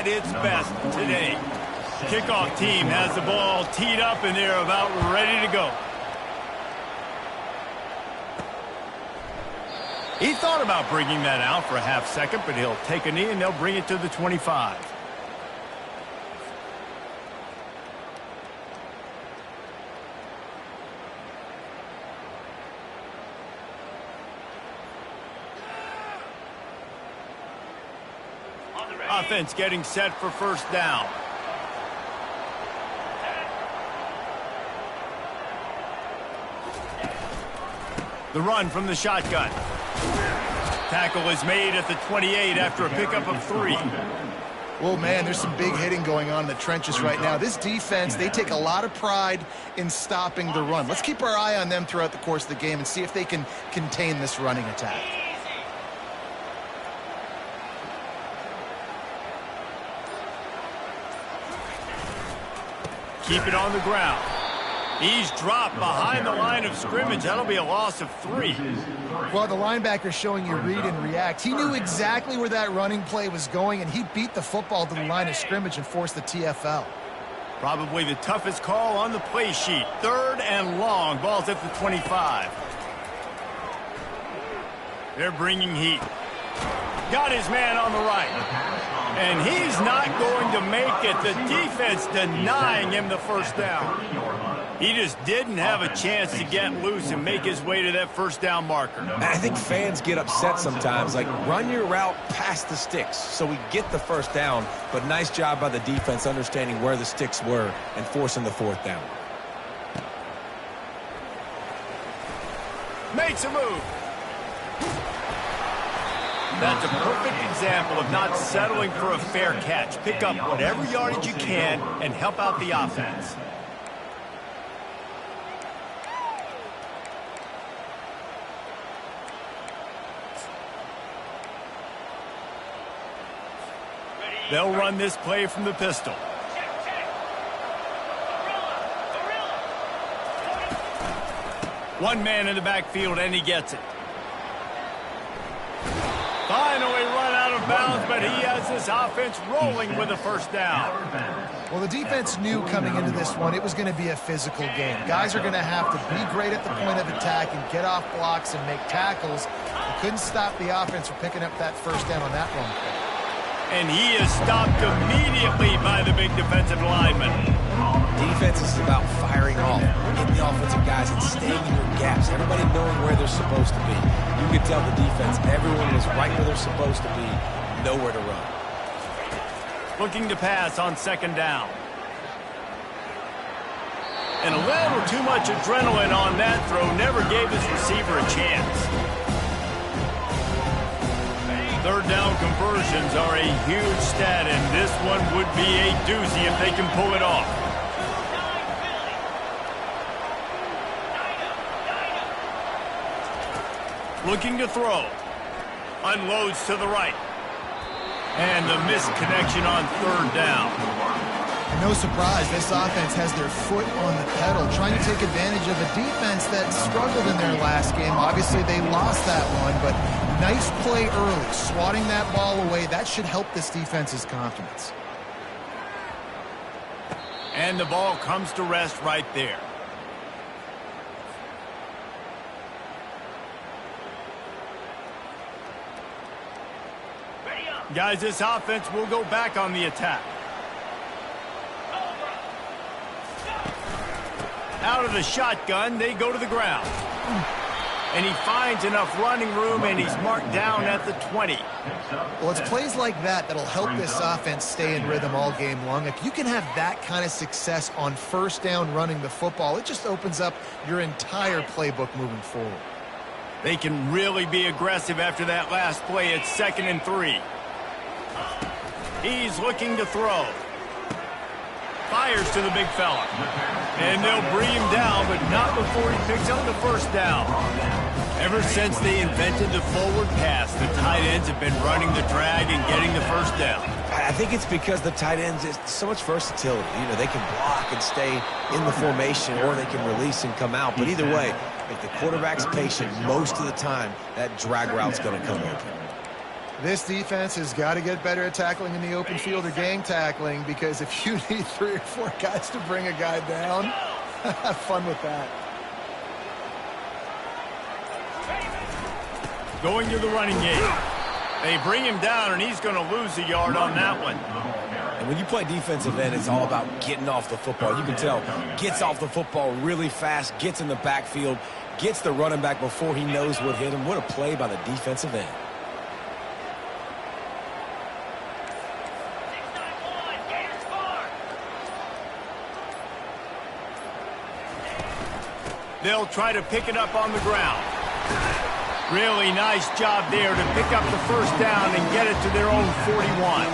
at its best today. Kickoff team has the ball teed up, and they're about ready to go. He thought about bringing that out for a half second, but he'll take a knee, and they'll bring it to the 25. Offense getting set for first down. The run from the shotgun. Tackle is made at the 28 after a pickup of 3. Well, man, there's some big hitting going on in the trenches right now. This defense, they take a lot of pride in stopping the run. Let's keep our eye on them throughout the course of the game and see if they can contain this running attack. Keep it on the ground. He's dropped behind the line of scrimmage. That'll be a loss of 3. Well, the linebacker's showing you read and react. He knew exactly where that running play was going, and he beat the football to the line of scrimmage and forced the TFL. Probably the toughest call on the play sheet. 3rd and long. Ball's at the 25. They're bringing heat. Got his man on the right. And he's not going to make it. The defense denying him the first down. He just didn't have a chance to get loose and make his way to that first down marker. I think fans get upset sometimes. Like, run your route past the sticks so we get the first down. But nice job by the defense understanding where the sticks were and forcing the 4th down. Makes a move. That's a perfect example of not settling for a fair catch. Pick up whatever yardage you can and help out the offense. They'll run this play from the pistol. One man in the backfield, and he gets it. Finally run out of bounds, but he has this offense rolling with a first down. Well, the defense knew coming into this one it was going to be a physical game. Guys are going to have to be great at the point of attack and get off blocks and make tackles. They couldn't stop the offense from picking up that first down on that run. And he is stopped immediately by the big defensive lineman. Defense is about firing off, getting the offensive guys and staying in your gaps. Everybody knowing where they're supposed to be. You could tell the defense, everyone was right where they're supposed to be, nowhere to run. Looking to pass on 2nd down. And a little too much adrenaline on that throw never gave his receiver a chance. 3rd down conversions are a huge stat, and this one would be a doozy if they can pull it off. Looking to throw. Unloads to the right. And the missed connection on 3rd down. No surprise, this offense has their foot on the pedal, trying to take advantage of a defense that struggled in their last game. Obviously, they lost that one, but nice play early, swatting that ball away. That should help this defense's confidence. And the ball comes to rest right there. Guys, this offense will go back on the attack. Out of the shotgun, they go to the ground. And he finds enough running room, and he's marked down at the 20. Well, it's plays like that that'll help this offense stay in rhythm all game long. If you can have that kind of success on first down running the football, it just opens up your entire playbook moving forward. They can really be aggressive after that last play. It's 2nd and 3. He's looking to throw. Fires to the big fella. And they'll bring him down, but not before he picks up the first down. Ever since they invented the forward pass, the tight ends have been running the drag and getting the first down. I think it's because the tight ends is so much versatility. You know, they can block and stay in the formation, or they can release and come out. But either way, if the quarterback's patient most of the time, that drag route's going to come open. This defense has got to get better at tackling in the open field or gang tackling, because if you need 3 or 4 guys to bring a guy down, have fun with that. Going to the running game. They bring him down, and he's going to lose a yard on that one. And when you play defensive end, it's all about getting off the football. You can tell, gets off the football really fast, gets in the backfield, gets the running back before he knows what hit him. What a play by the defensive end. They'll try to pick it up on the ground. Really nice job there to pick up the first down and get it to their own 41.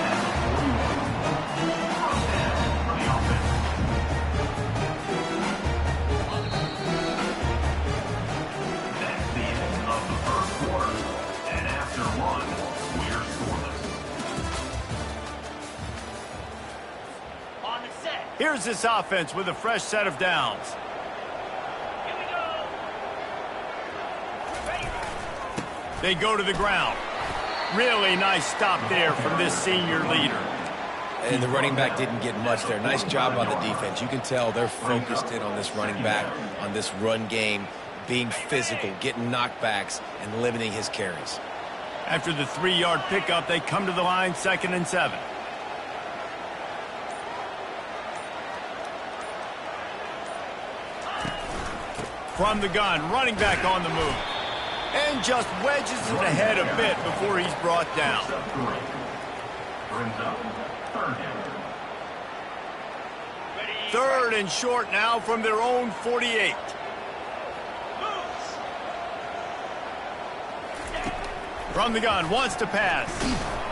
Here's this offense with a fresh set of downs. They go to the ground. Really nice stop there from this senior leader. And the running back didn't get much there. Nice job on the defense. You can tell they're focused in on this running back, on this run game, being physical, getting knockbacks, and limiting his carries. After the 3-yard pickup, they come to the line, 2nd and 7. From the gun, running back on the move. And just wedges it ahead a bit before he's brought down. Third and short now from their own 48. From the gun, wants to pass.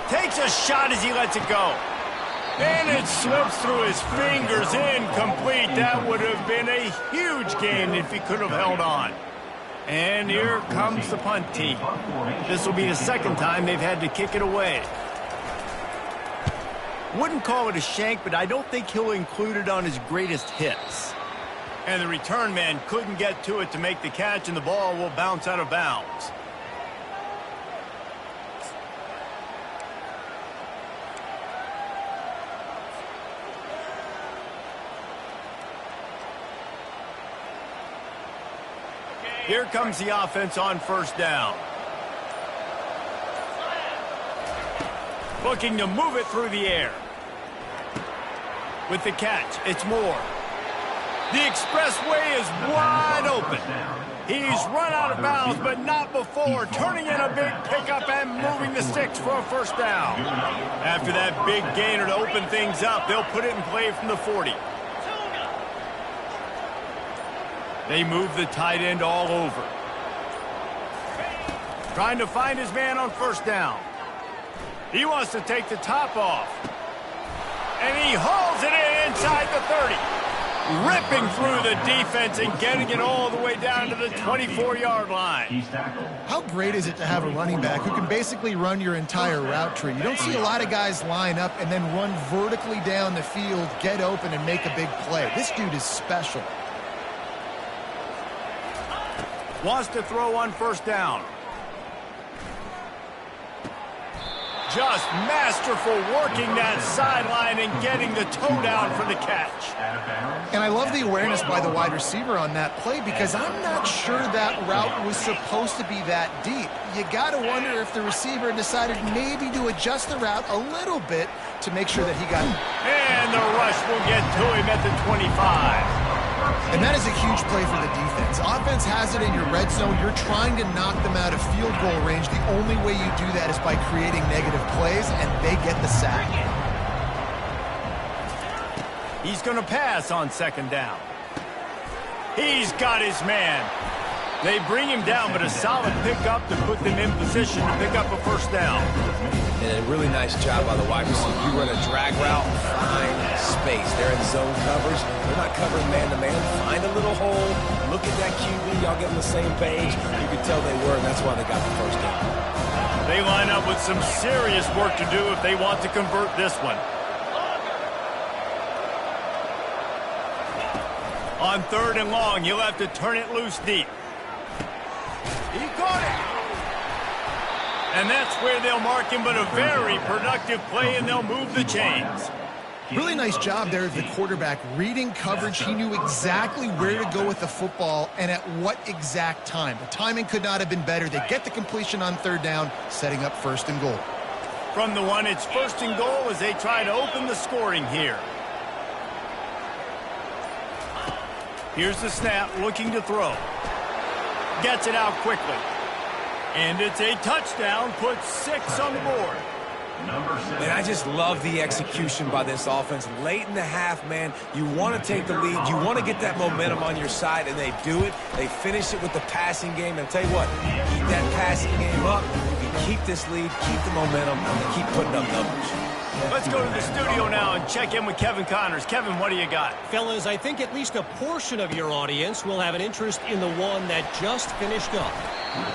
Takes a shot as he lets it go. And it slips through his fingers, incomplete. That would have been a huge gain if he could have held on. And here comes the punt team. This will be the 2nd time they've had to kick it away. Wouldn't call it a shank, but I don't think he'll include it on his greatest hits. And the return man couldn't get to it to make the catch, and the ball will bounce out of bounds. Here comes the offense on 1st down. Looking to move it through the air. With the catch, it's Moore. The expressway is wide open. He's run out of bounds, but not before turning in a big pickup and moving the sticks for a 1st down. After that big gainer to open things up, they'll put it in play from the 40. They move the tight end all over. Trying to find his man on 1st down. He wants to take the top off. And he hauls it in inside the 30. Ripping through the defense and getting it all the way down to the 24-yard line. How great is it to have a running back who can basically run your entire route tree? You don't see a lot of guys line up and then run vertically down the field, get open, and make a big play. This dude is special. Wants to throw on 1st down. Just masterful working that sideline and getting the toe down for the catch. And I love the awareness by the wide receiver on that play, because I'm not sure that route was supposed to be that deep. You got to wonder if the receiver decided maybe to adjust the route a little bit to make sure that he got it. And the rush will get to him at the 25. And that is a huge play for the defense. Offense has it in your red zone. You're trying to knock them out of field goal range. The only way you do that is by creating negative plays, and they get the sack. He's going to pass on 2nd down. He's got his man. They bring him down, but a solid pickup to put them in position to pick up a 1st down. And a really nice job by the wide receiver. You run a drag route, find space. They're in zone covers. They're not covering man-to-man. Find a little hole. Look at that QB. Y'all get on the same page. You can tell they were, and that's why they got the 1st down. They line up with some serious work to do if they want to convert this one. On 3rd and long, he'll have to turn it loose deep. He caught it. And that's where they'll mark him, but a very productive play, and they'll move the chains. Really nice job there of the quarterback. Reading coverage, he knew exactly where to go with the football and at what exact time. The timing could not have been better. They get the completion on third down, setting up 1st and goal. From the 1, it's 1st and goal as they try to open the scoring here. Here's the snap, looking to throw. Gets it out quickly. And it's a touchdown, puts 6 on the board. Man, I just love the execution by this offense. Late in the half, man, you want to take the lead. You want to get that momentum on your side, and they do it. They finish it with the passing game. And I'll tell you what, keep that passing game up. You can keep this lead, keep the momentum, and keep putting up numbers. Let's go to the studio now and check in with Kevin Connors. Kevin, what do you got? Fellas, I think at least a portion of your audience will have an interest in the one that just finished up.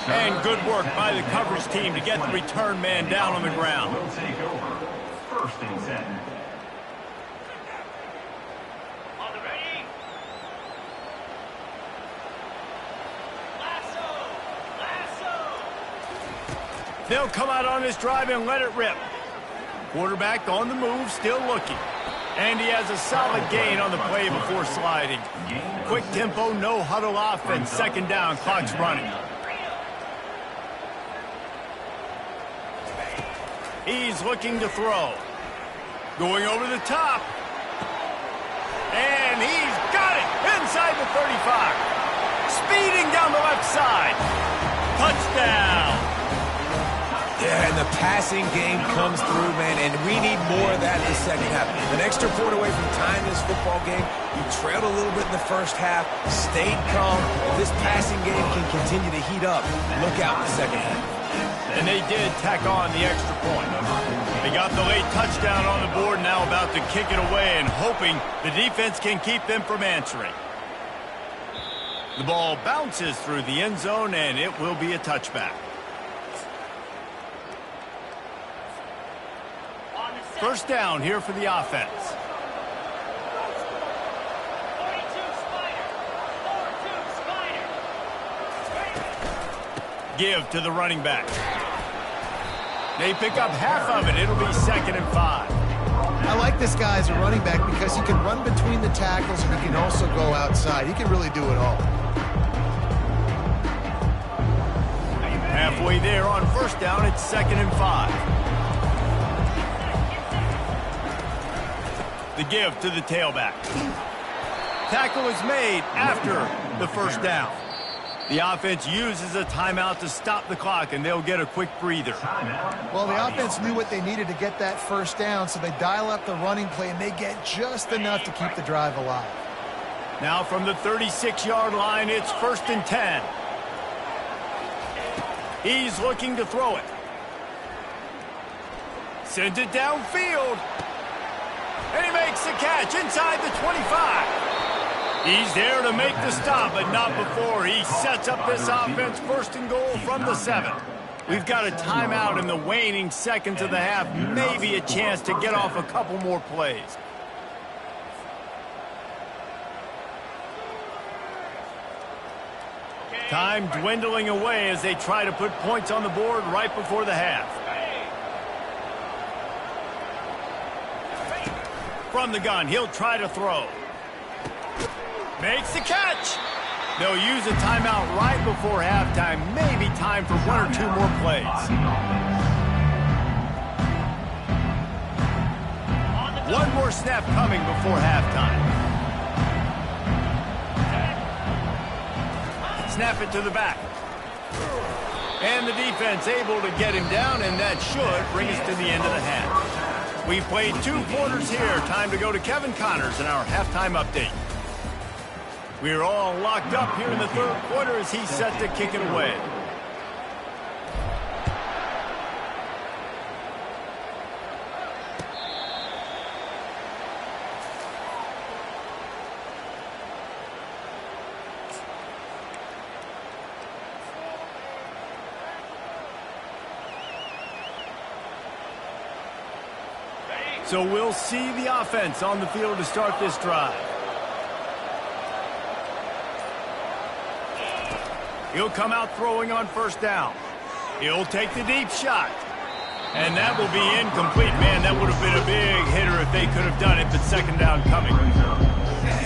And good work by the coverage team to get the return man down on the ground. Will take over 1st and 10. On the ready. Lasso. They'll come out on this drive and let it rip. Quarterback on the move, still looking. And he has a solid gain on the play before sliding. Quick tempo, no huddle offense. 2nd down, clock's running. He's looking to throw. Going over the top. And he's got it inside the 35. Speeding down the left side. Touchdown. Yeah, and the passing game comes through, man, and we need more of that in the 2nd half. An extra point away from tying this football game. You trailed a little bit in the 1st half, stayed calm. If this passing game can continue to heat up, look out in the 2nd half. And they did tack on the extra point. They got the late touchdown on the board, now about to kick it away and hoping the defense can keep them from answering. The ball bounces through the end zone, and it will be a touchback. 1st down here for the offense. 42 Spider. 42 Spider. Give to the running back. They pick up half of it. It'll be 2nd and 5. I like this guy as a running back because he can run between the tackles and he can also go outside. He can really do it all. Halfway there on 1st down, it's 2nd and 5. The give to the tailback. Tackle is made after the 1st down. The offense uses a timeout to stop the clock, and they'll get a quick breather. Well, the offense knew what they needed to get that 1st down, so they dial up the running play, and they get just enough to keep the drive alive. Now from the 36-yard line, it's 1st and 10. He's looking to throw it. Sends it downfield. And he makes the catch inside the 25. He's there to make the stop, but not before. He sets up this offense 1st and goal from the 7. We've got a timeout in the waning seconds of the half. Maybe a chance to get off a couple more plays. Time dwindling away as they try to put points on the board right before the half. From the gun, he'll try to throw. Makes the catch. They'll use a timeout right before halftime. Maybe time for 1 or 2 more plays. One more snap coming before halftime. Snap it to the back. And the defense able to get him down, and that should bring us to the end of the half. We've played 2 quarters here. Time to go to Kevin Connors in our halftime update. We're all locked up here in the 3rd quarter as he's set to kick it away. So we'll see the offense on the field to start this drive. He'll come out throwing on 1st down. He'll take the deep shot. And that will be incomplete. Man, that would have been a big hitter if they could have done it, but second down coming.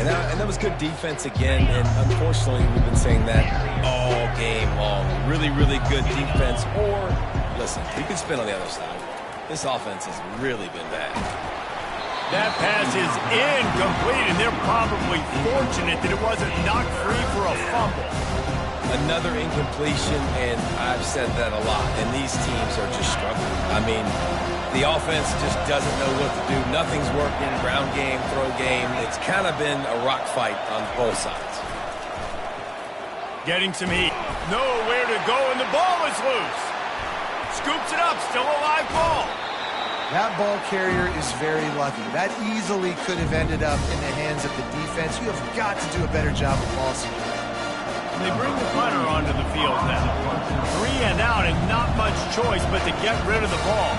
And that was good defense again, and unfortunately, we've been saying that all game long. Really, really good defense. Or, listen, you can spin on the other side. This offense has really been bad. That pass is incomplete, and they're probably fortunate that it wasn't knocked free for a fumble. Another incompletion, and I've said that a lot, and these teams are just struggling. I mean, the offense just doesn't know what to do. Nothing's working, ground game, throw game. It's kind of been a rock fight on both sides. Getting some heat. Nowhere to go, and the ball is loose. Scoops it up, still a live ball. That ball carrier is very lucky. That easily could have ended up in the hands of the defense. You have got to do a better job of ball security. They bring the punter onto the field now. 3 and out and not much choice but to get rid of the ball.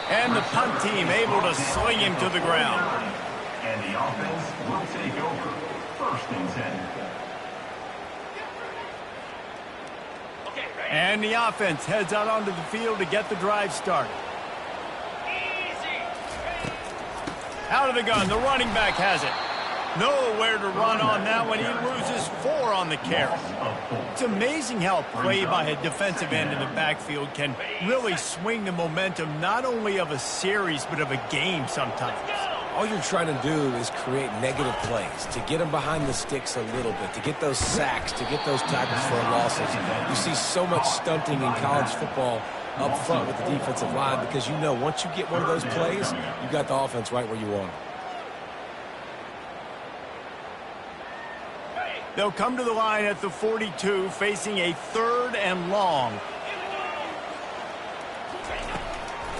And the punt team able to sling him to the ground. And the offense will take over. First and 10. Okay, ready? And the offense heads out onto the field to get the drive started. Easy. Out of the gun, the running back has it. Nowhere to run on that one. He loses 4 on the carry. It's amazing how play by a defensive end in the backfield can really swing the momentum not only of a series but of a game sometimes. All you're trying to do is create negative plays, to get them behind the sticks a little bit, to get those sacks, to get those tackles for losses. You see so much stunting in college football up front with the defensive line because you know once you get one of those plays, you got the offense right where you want it. They'll come to the line at the 42, facing a 3rd and long.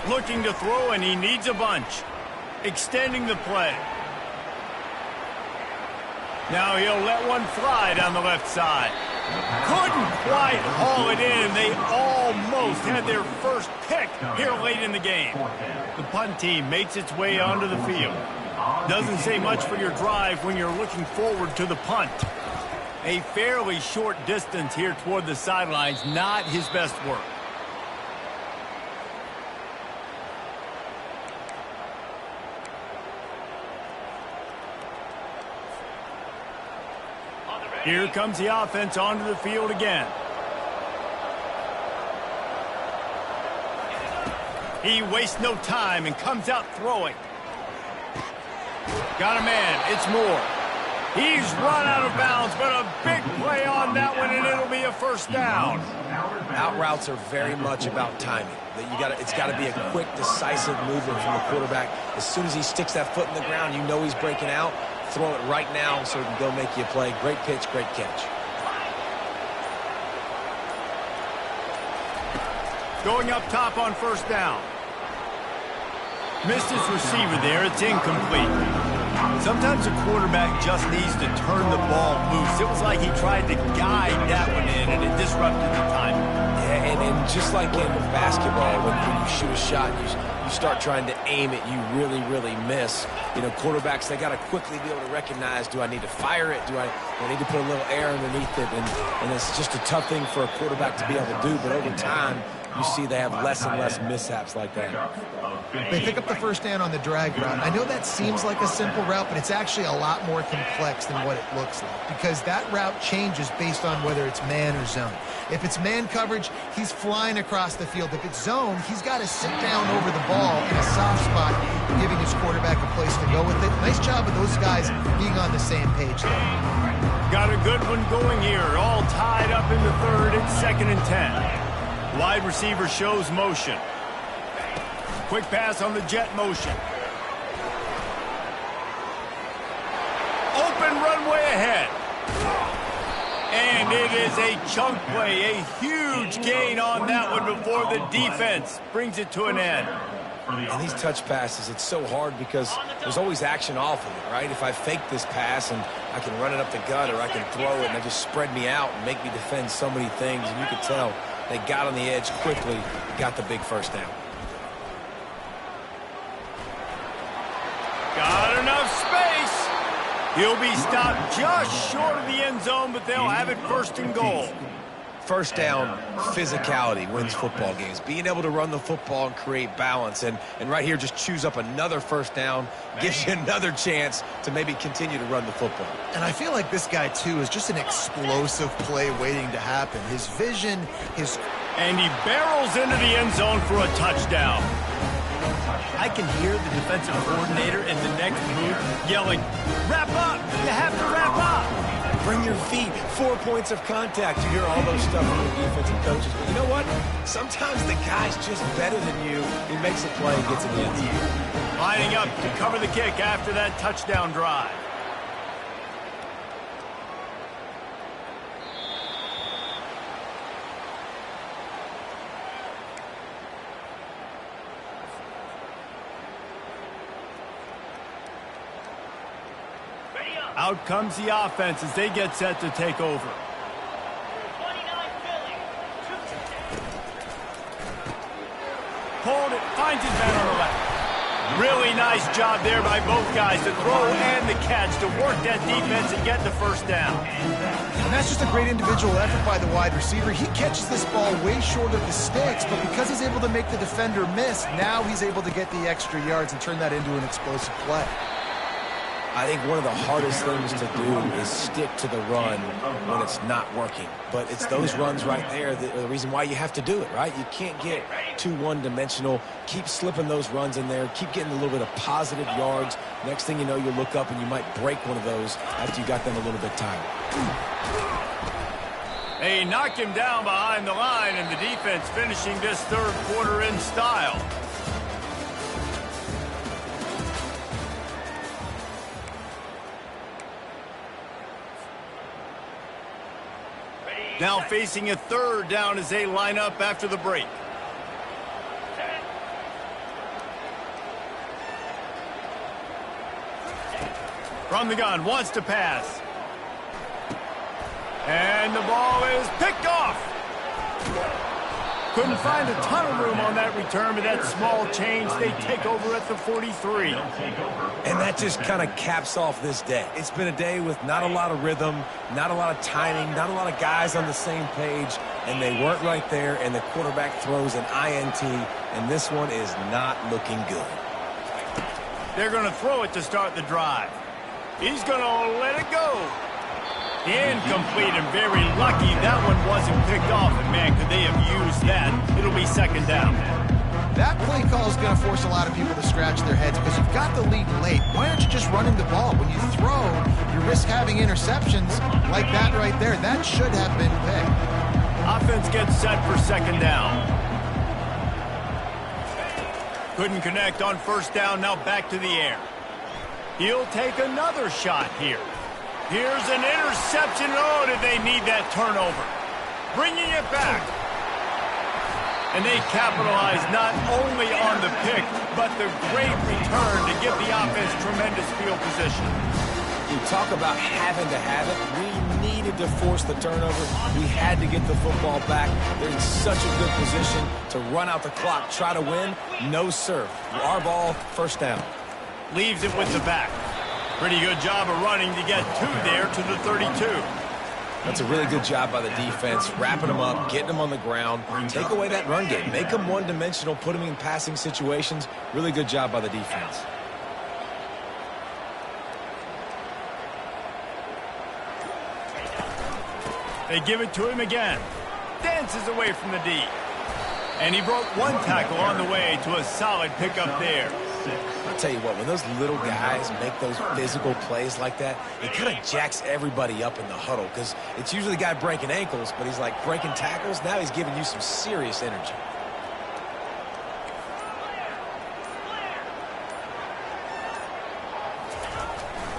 Looking to throw, and he needs a bunch. Extending the play. Now he'll let one fly down the left side. Couldn't quite haul it in. They almost had their first pick here late in the game. The punt team makes its way onto the field. Doesn't say much for your drive when you're looking forward to the punt. A fairly short distance here toward the sidelines, not his best work. Here comes the offense onto the field again. He wastes no time and comes out throwing. Got a man. It's Moore. He's run out of bounds, but a big play on that one, and it'll be a first down. Out routes are very much about timing. It's got to be a quick, decisive movement from the quarterback. As soon as he sticks that foot in the ground, you know he's breaking out. Throw it right now so he can go make you a play. Great pitch, great catch. Going up top on first down. Missed his receiver there. It's incomplete. Sometimes a quarterback just needs to turn the ball loose. It was like he tried to guide that one in, and it disrupted the timing. Yeah, and just like in basketball, when you shoot a shot, you start trying to aim it, you really, really miss. You know, quarterbacks, they got to quickly be able to recognize, do I need to fire it? Do I need to put a little air underneath it? And it's just a tough thing for a quarterback to be able to do, but over time, you see they have less and less mishaps like that. They pick up the first down on the drag route. I know that seems like a simple route, but it's actually a lot more complex than what it looks like because that route changes based on whether it's man or zone. If it's man coverage, he's flying across the field. If it's zone, he's got to sit down over the ball in a soft spot, giving his quarterback a place to go with it. Nice job of those guys being on the same page there. Got a good one going here. All tied up in the 3rd. It's 2nd and 10. Wide receiver shows motion. Quick pass on the jet motion. Open runway ahead. And it is a chunk play. A huge gain on that one before the defense brings it to an end. And these touch passes, it's so hard because there's always action off of it, right? If I fake this pass and I can run it up the gut or I can throw it and they just spread me out and make me defend so many things, and you can tell they got on the edge quickly, got the big first down. Got enough space. He'll be stopped just short of the end zone, but they'll have it first and goal. First down, physicality wins football games. Being able to run the football and create balance. And right here, just choose up another first down, gives you another chance to maybe continue to run the football. And I feel like this guy, too, is just an explosive play waiting to happen. His vision, And he barrels into the end zone for a touchdown. I can hear the defensive coordinator in the next booth yelling, "Wrap up! You have to wrap up!" Bring your feet, 4 points of contact. You hear all those stuff from the defensive coaches. But you know what? Sometimes the guy's just better than you. He makes a play and gets in the end zone. Lining up to cover the kick after that touchdown drive. Out comes the offense as they get set to take over. 29 Philly. Hold it, finds his man on the left. Really nice job there by both guys, the throw and the catch, to work that defense and get the first down. and that's just a great individual effort by the wide receiver. He catches this ball way short of the sticks, but because he's able to make the defender miss, now he's able to get the extra yards and turn that into an explosive play. I think one of the hardest things to do is stick to the run when it's not working. But it's those runs right there that are the reason why you have to do it, right? You can't get too one-dimensional. Keep slipping those runs in there. Keep getting a little bit of positive yards. Next thing you know, you'll look up and you might break one of those after you got them a little bit tired. They knock him down behind the line, and the defense finishing this third quarter in style. Now facing a third down as they line up after the break. From the gun, wants to pass. And the ball is picked off. Couldn't find a ton of room on that return, but that small change, they take over at the 43. And that just kind of caps off this day. It's been a day with not a lot of rhythm, not a lot of timing, not a lot of guys on the same page, and they weren't right there, and the quarterback throws an INT, and this one is not looking good. They're going to throw it to start the drive. He's going to let it go. Incomplete, and very lucky that one wasn't picked off. And, man, could they have used that? It'll be second down. That play call is going to force a lot of people to scratch their heads because you've got the lead late. Why aren't you just running the ball? When you throw, you risk having interceptions like that right there. That should have been picked. Offense gets set for second down. Couldn't connect on first down. Now back to the air. He'll take another shot here. Here's an interception. Oh, did they need that turnover? Bringing it back. And they capitalize not only on the pick, but the great return to give the offense tremendous field position. You talk about having to have it. We needed to force the turnover. We had to get the football back. They're in such a good position to run out the clock, try to win. No, sir. Our ball, first down. Leaves it with the back. Pretty good job of running to get two there to the 32. That's a really good job by the defense, wrapping them up, getting them on the ground. Take away that run game. Make them one-dimensional, put them in passing situations. Really good job by the defense. They give it to him again. Dances away from the D. And he broke one tackle on the way to a solid pickup there. I'll tell you what, when those little guys make those physical plays like that, it kind of jacks everybody up in the huddle because it's usually the guy breaking ankles, but he's like breaking tackles. Now he's giving you some serious energy.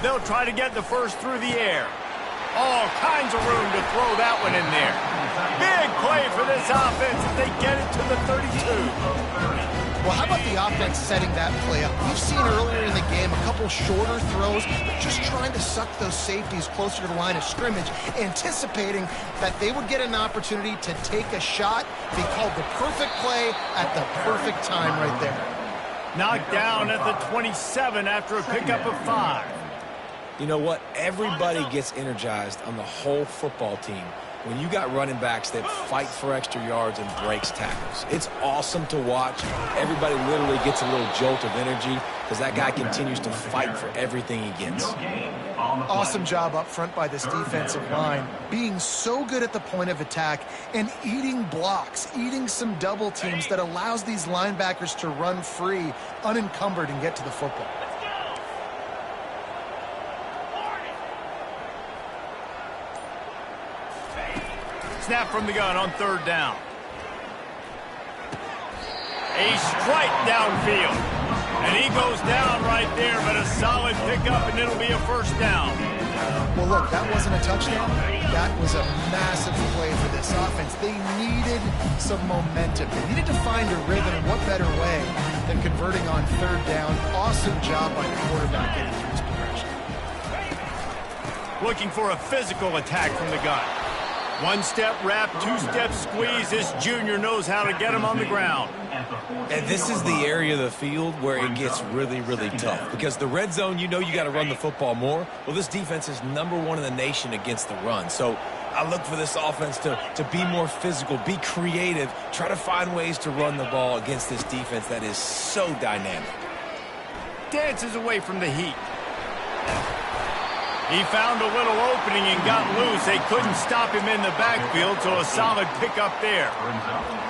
They'll try to get the first through the air. All kinds of room to throw that one in there. Big play for this offense as they get it to the 32. Well, how about the offense setting that play up? We've seen earlier in the game a couple shorter throws, but just trying to suck those safeties closer to the line of scrimmage, anticipating that they would get an opportunity to take a shot. They called the perfect play at the perfect time right there. Knocked down at the 27 after a pickup of 5. You know what? Everybody gets energized on the whole football team when you got running backs that fight for extra yards and breaks tackles. It's awesome to watch. Everybody literally gets a little jolt of energy because that guy continues to fight for everything he gets. Awesome job up front by this defensive line, being so good at the point of attack and eating blocks, eating some double teams that allows these linebackers to run free, unencumbered, and get to the football. Snap from the gun on third down. A strike downfield. And he goes down right there, but a solid pickup, and it'll be a first down. Well, look, that wasn't a touchdown. That was a massive play for this offense. They needed some momentum. They needed to find a rhythm, and what better way than converting on third down. Awesome job by the quarterback getting through his progression. Looking for a physical attack from the gun. One-step wrap, two-step squeeze. This junior knows how to get him on the ground. And this is the area of the field where it gets really, really tough. Because the red zone, you know you got to run the football more. Well, this defense is #1 in the nation against the run. So I look for this offense to be more physical, be creative, try to find ways to run the ball against this defense that is so dynamic. Dances away from the heat. He found a little opening and got loose. They couldn't stop him in the backfield, so a solid pickup there.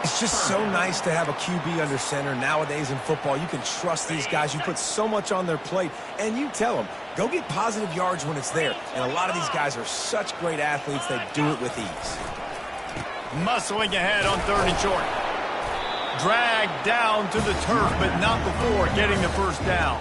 It's just so nice to have a QB under center. Nowadays in football, you can trust these guys. You put so much on their plate, and you tell them, go get positive yards when it's there. And a lot of these guys are such great athletes, they do it with ease. Muscling ahead on third and short. Dragged down to the turf, but not before getting the first down.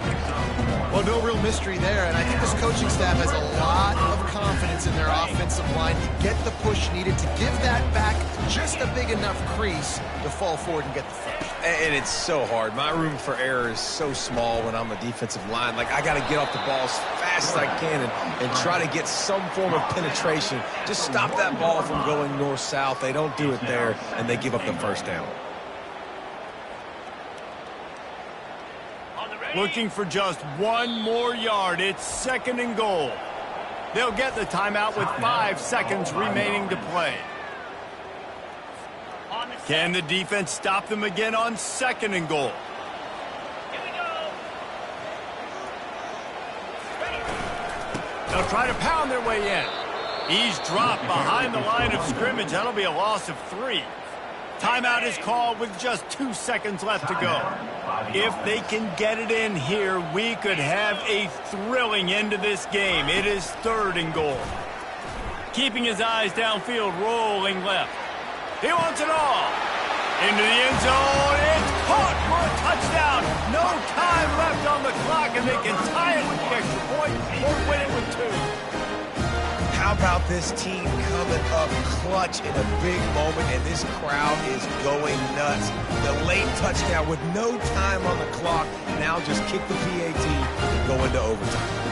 Well, no real mystery there, and I think this coaching staff has a lot of confidence in their offensive line to get the push needed to give that back just a big enough crease to fall forward and get the first. And it's so hard. My room for error is so small when I'm a defensive line. Like, I got to get off the ball as fast as I can and try to get some form of penetration. Just stop that ball from going north-south. They don't do it there, and they give up the first down. Looking for just one more yard. It's 2nd and goal. They'll get the timeout with 5 seconds remaining to play. Can the defense stop them again on 2nd and goal? Here we go. They'll try to pound their way in. He's dropped behind the line of scrimmage. That'll be a loss of 3. Timeout is called with just 2 seconds left to go. If they can get it in here, we could have a thrilling end to this game. It is 3rd and goal. Keeping his eyes downfield, rolling left. He wants it all. Into the end zone. It's caught for a touchdown. No time left on the clock, and they can tie it with the extra point or win it with 2. How about this team coming up clutch in a big moment, and this crowd is going nuts. The late touchdown with no time on the clock. Now just kick the PAT and go into overtime.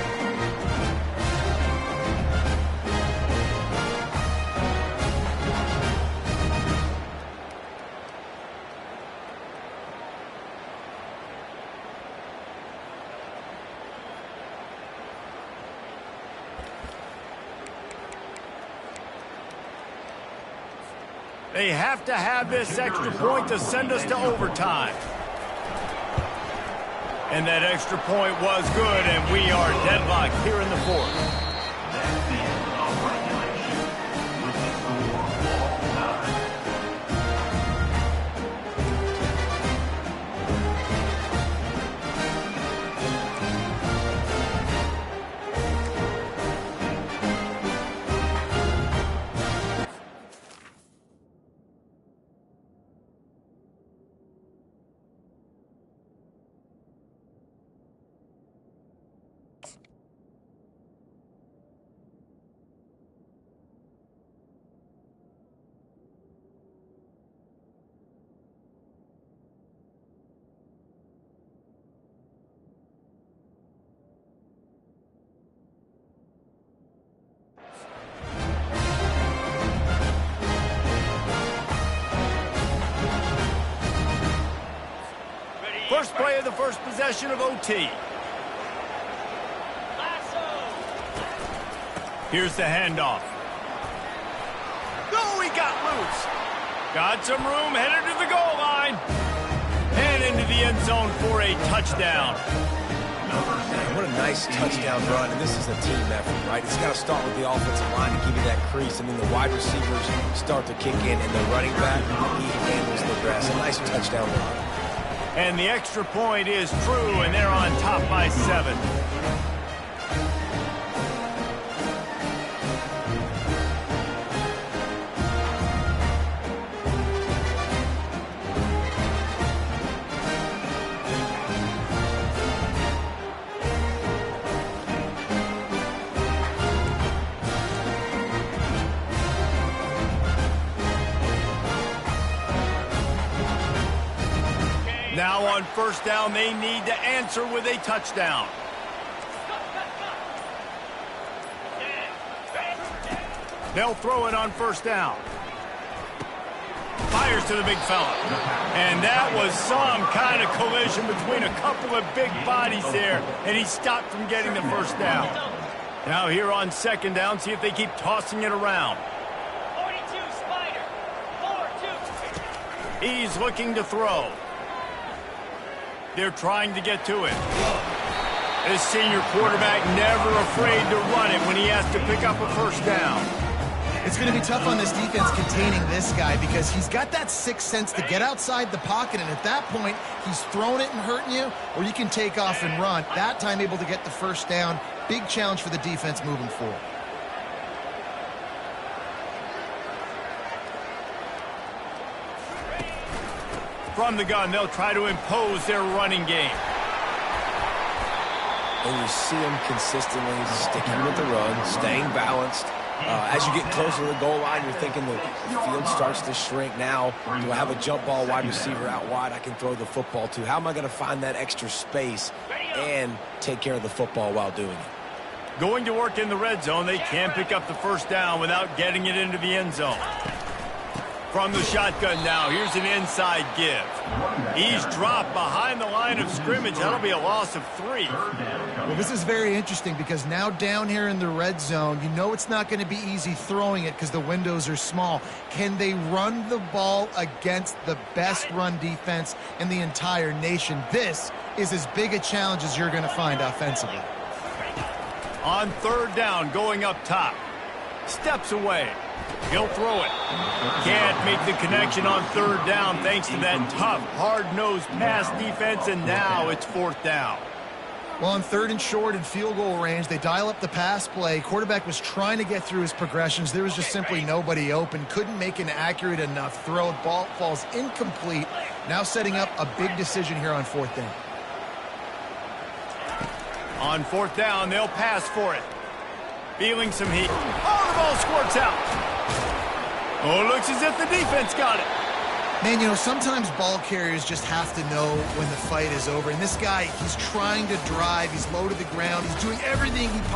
They have to have this extra point to send us to overtime. And that extra point was good, and we are deadlocked here in the 4th. That's the end of regulation with the score all time. First play of the first possession of OT. Here's the handoff. Oh, he got loose. Got some room, headed to the goal line. And into the end zone for a touchdown. Man, what a nice touchdown run, and this is a team effort, right? It's got to start with the offensive line to give you that crease, and then the wide receivers start to kick in, and the running back, he handles the rest. A nice touchdown run. And the extra point is true, and they're on top by 7. Now on first down, they need to answer with a touchdown. They'll throw it on first down. Fires to the big fella. And that was some kind of collision between a couple of big bodies there, and he stopped from getting the first down. Now here on second down, see if they keep tossing it around. 42, Spider. 4-2. He's looking to throw. They're trying to get to it. This senior quarterback never afraid to run it when he has to pick up a first down. It's going to be tough on this defense containing this guy because he's got that sixth sense to get outside the pocket, and at that point, he's throwing it and hurting you, or you can take off and run. That time able to get the first down. Big challenge for the defense moving forward. From the gun, they'll try to impose their running game. And you see them consistently sticking with the run, staying balanced. As you get closer to the goal line, you're thinking the field starts to shrink. Now, do I have a jump ball wide receiver out wide I can throw the football to? How am I going to find that extra space and take care of the football while doing it? Going to work in the red zone, they can pick up the first down without getting it into the end zone. From the shotgun now, here's an inside give. He's dropped behind the line of scrimmage. That'll be a loss of 3. Well, this is very interesting because now down here in the red zone, you know it's not going to be easy throwing it because the windows are small. Can they run the ball against the best run defense in the entire nation? This is as big a challenge as you're going to find offensively. On third down, going up top. Steps away. He'll throw it. Can't make the connection on third down thanks to that tough, hard-nosed pass defense, and now it's fourth down. Well, on third and short and field goal range, they dial up the pass play. Quarterback was trying to get through his progressions. There was just simply nobody open. Couldn't make an accurate enough throw. Ball falls incomplete. Now setting up a big decision here on fourth down. On fourth down, they'll pass for it. Feeling some heat. Oh, the ball squirts out. Oh, it looks as if the defense got it. Man, you know, sometimes ball carriers just have to know when the fight is over. And this guy, he's trying to drive. He's low to the ground. He's doing everything he